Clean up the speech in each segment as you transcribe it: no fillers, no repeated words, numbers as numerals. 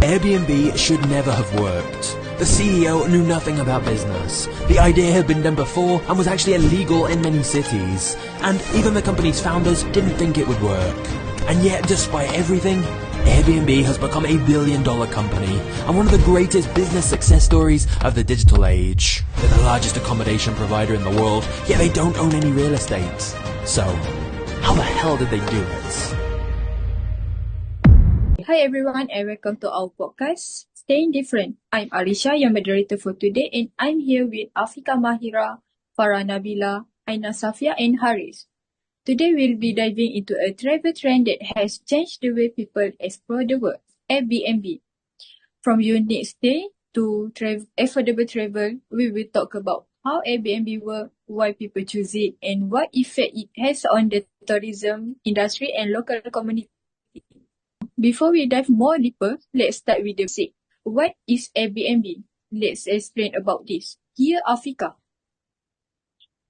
Airbnb should never have worked. The CEO knew nothing about business. The idea had been done before and was actually illegal in many cities. And even the company's founders didn't think it would work. And yet, despite everything, Airbnb has become a billion-dollar company and one of the greatest business success stories of the digital age. They're the largest accommodation provider in the world, yet they don't own any real estate. So, how the hell did they do it? Hi everyone and welcome to our podcast, Staying Different. I'm ARISHA, your moderator for today, and I'm here with AFIQAH, MAHIRAH, FARAH, NABILA, AINA, SAFIYYAH, and Harith. Today we'll be diving into a travel trend that has changed the way people explore the world, Airbnb. From unique stay to affordable travel, we will talk about how Airbnb works, why people choose it, and what effect it has on the tourism industry and local community. Before we dive more deeper, let's start with the basics. What is Airbnb? Let's explain about this. Here, AFIQAH.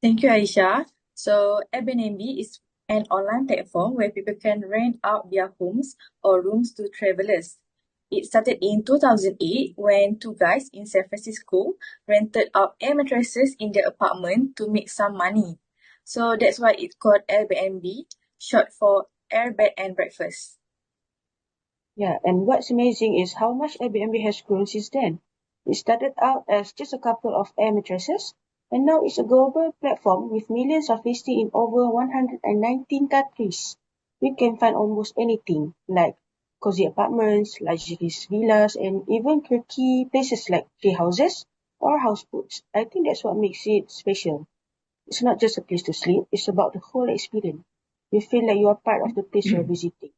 Thank you, Aisha. So, Airbnb is an online platform where people can rent out their homes or rooms to travelers. It started in 2008 when two guys in San Francisco rented out air mattresses in their apartment to make some money. So, that's why it's called Airbnb, short for Air Bed and Breakfast. Yeah, and what's amazing is how much Airbnb has grown since then. It started out as just a couple of air mattresses, and now it's a global platform with millions of listings in over 119 countries. You can find almost anything, like cozy apartments, luxurious villas, and even quirky places like tree houses or houseboats. I think that's what makes it special. It's not just a place to sleep, it's about the whole experience. You feel like you are part of the place you're visiting.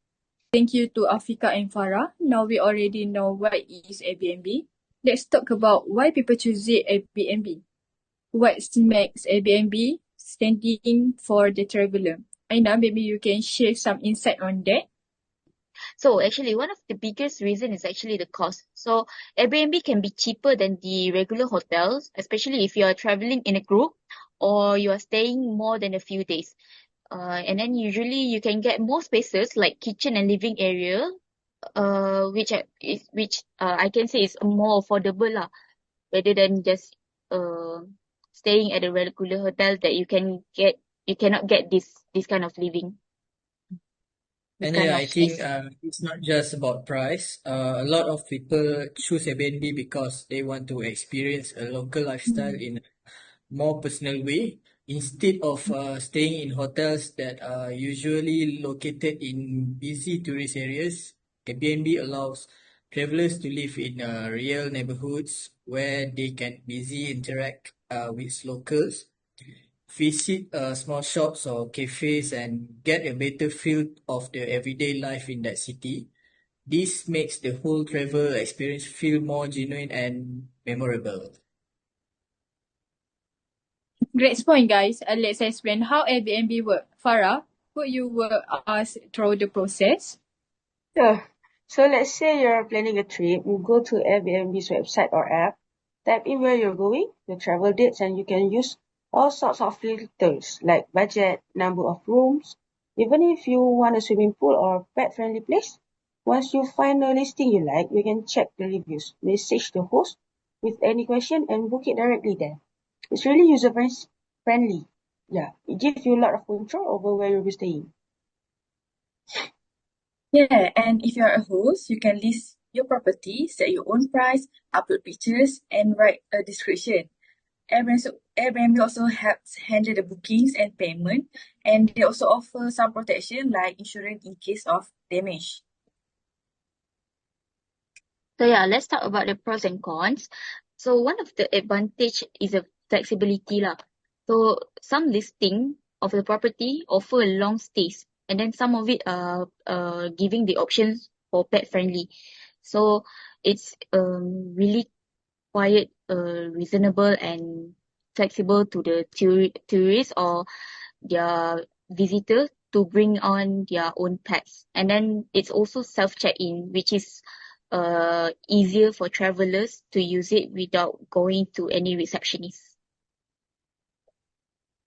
Thank you to AFIQAH and FARAH. Now we already know what is Airbnb. Let's talk about why people choose Airbnb. What makes Airbnb standing for the traveler? Aina, maybe you can share some insight on that. So actually, one of the biggest reason is actually the cost. So Airbnb can be cheaper than the regular hotels, especially if you are traveling in a group or you are staying more than a few days. And then usually you can get more spaces like kitchen and living area, which I can say is more affordable lah, rather than just staying at a regular hotel that you cannot get this kind of living. And kind yeah, of I think space. it's not just about price. A lot of people choose Airbnb because they want to experience a local lifestyle in a more personal way. Instead of staying in hotels that are usually located in busy tourist areas, Airbnb allows travelers to live in real neighborhoods where they can easily interact with locals, visit small shops or cafes, and get a better feel of the everyday life in that city. This makes the whole travel experience feel more genuine and memorable. Great point, guys. Let's explain how Airbnb works. FARAH, could you walk us through the process? Yeah. So let's say you're planning a trip, you go to Airbnb's website or app, type in where you're going, the travel dates, and you can use all sorts of filters like budget, number of rooms, even if you want a swimming pool or pet-friendly place. Once you find a listing you like, you can check the reviews, message the host with any question, and book it directly there. It's really user-friendly. Yeah, it gives you a lot of control over where you'll be staying. Yeah, and if you're a host, you can list your property, set your own price, upload pictures, and write a description. Airbnb also helps handle the bookings and payment, and they also offer some protection like insurance in case of damage. So yeah, let's talk about the pros and cons. So one of the advantage is the flexibility lah. So some listing of the property offer long stays, and then some of it are giving the options for pet friendly. So it's really quite reasonable and flexible to the tourists or their visitors to bring on their own pets. And then it's also self check-in, which is easier for travelers to use it without going to any receptionist.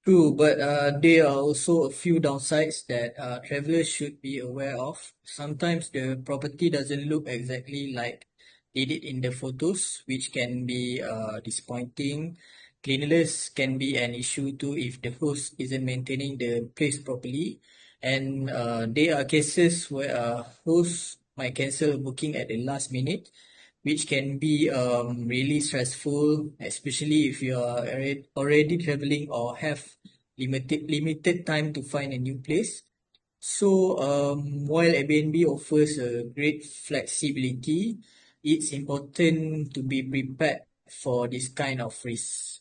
True, but there are also a few downsides that travelers should be aware of. Sometimes the property doesn't look exactly like edit in the photos, which can be disappointing. Cleanliness can be an issue too if the host isn't maintaining the place properly. And there are cases where hosts might cancel a booking at the last minute, which can be really stressful, especially if you are already traveling or have limited time to find a new place. So, while Airbnb offers a great flexibility, it's important to be prepared for this kind of risks.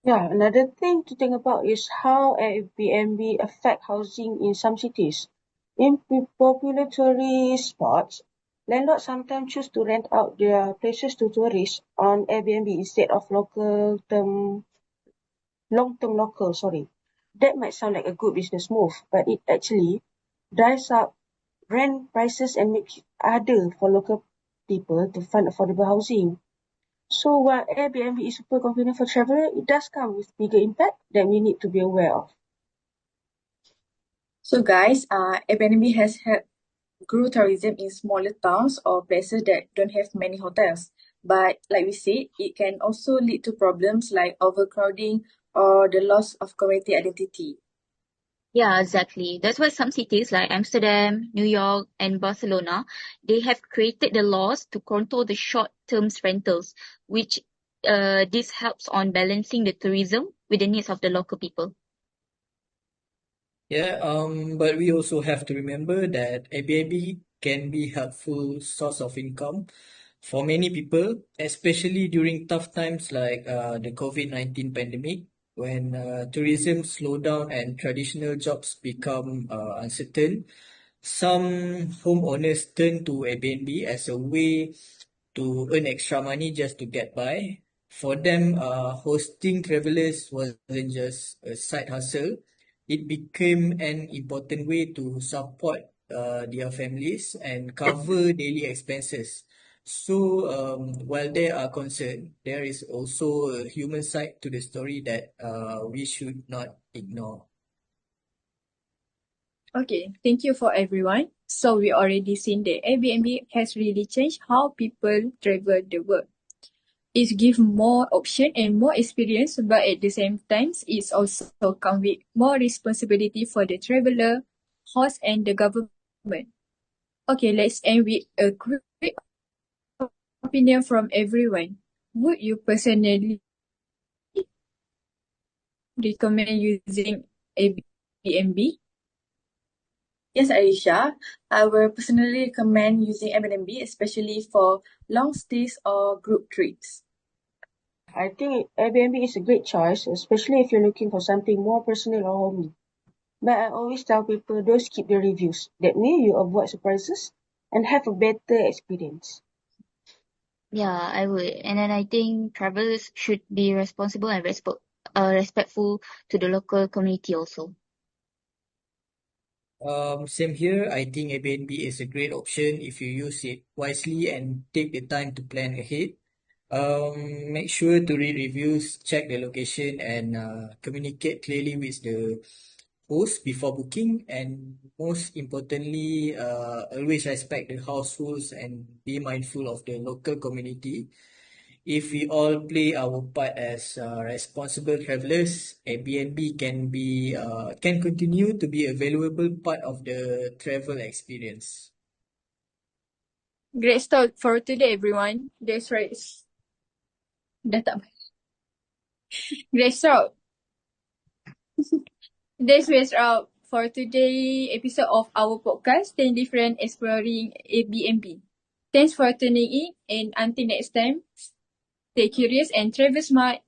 Yeah, another thing to think about is how Airbnb affect housing in some cities. In popular tourist spots, landlords sometimes choose to rent out their places to tourists on Airbnb instead of long-term local, sorry. That might sound like a good business move, but it actually drives up rent prices and makes it harder for local people to find affordable housing. So while Airbnb is super convenient for travelers, it does come with bigger impact that we need to be aware of. So guys, Airbnb has helped grow tourism in smaller towns or places that don't have many hotels. But like we said, it can also lead to problems like overcrowding or the loss of community identity. Yeah, exactly. That's why some cities like Amsterdam, New York, and Barcelona, they have created the laws to control the short-term rentals, which this helps on balancing the tourism with the needs of the local people. Yeah, but we also have to remember that Airbnb can be helpful source of income for many people, especially during tough times like the COVID-19 pandemic, when tourism slow down and traditional jobs become uncertain. Some homeowners turn to Airbnb as a way to earn extra money just to get by. For them, hosting travelers wasn't just a side hustle. It became an important way to support their families and cover daily expenses. So, while there are concerns, there is also a human side to the story that we should not ignore. Okay, thank you for everyone. So we already seen that Airbnb has really changed how people travel the world. It gives more option and more experience, but at the same time, it's also come with more responsibility for the traveler, host, and the government. Okay, let's end with a quick opinion from everyone. Would you personally recommend using Airbnb? Yes, Aisha, I will personally recommend using Airbnb, especially for long stays or group trips. I think Airbnb is a great choice, especially if you're looking for something more personal or homey. But I always tell people don't skip the reviews. That way you avoid surprises and have a better experience. Yeah, I would. And then I think travelers should be responsible and respectful to the local community also. Same here. I think Airbnb is a great option if you use it wisely and take the time to plan ahead. Make sure to read reviews, check the location, and communicate clearly with the host before booking. And most importantly, always respect the house rules and be mindful of the local community. If we all play our part as responsible travelers, Airbnb can continue to be a valuable part of the travel experience. Great start for today, everyone. That's right. Dah tak. Great start. This was for today episode of our podcast, 10 Different Exploring Airbnb. Thanks for tuning in, and until next time, stay curious and travel smart.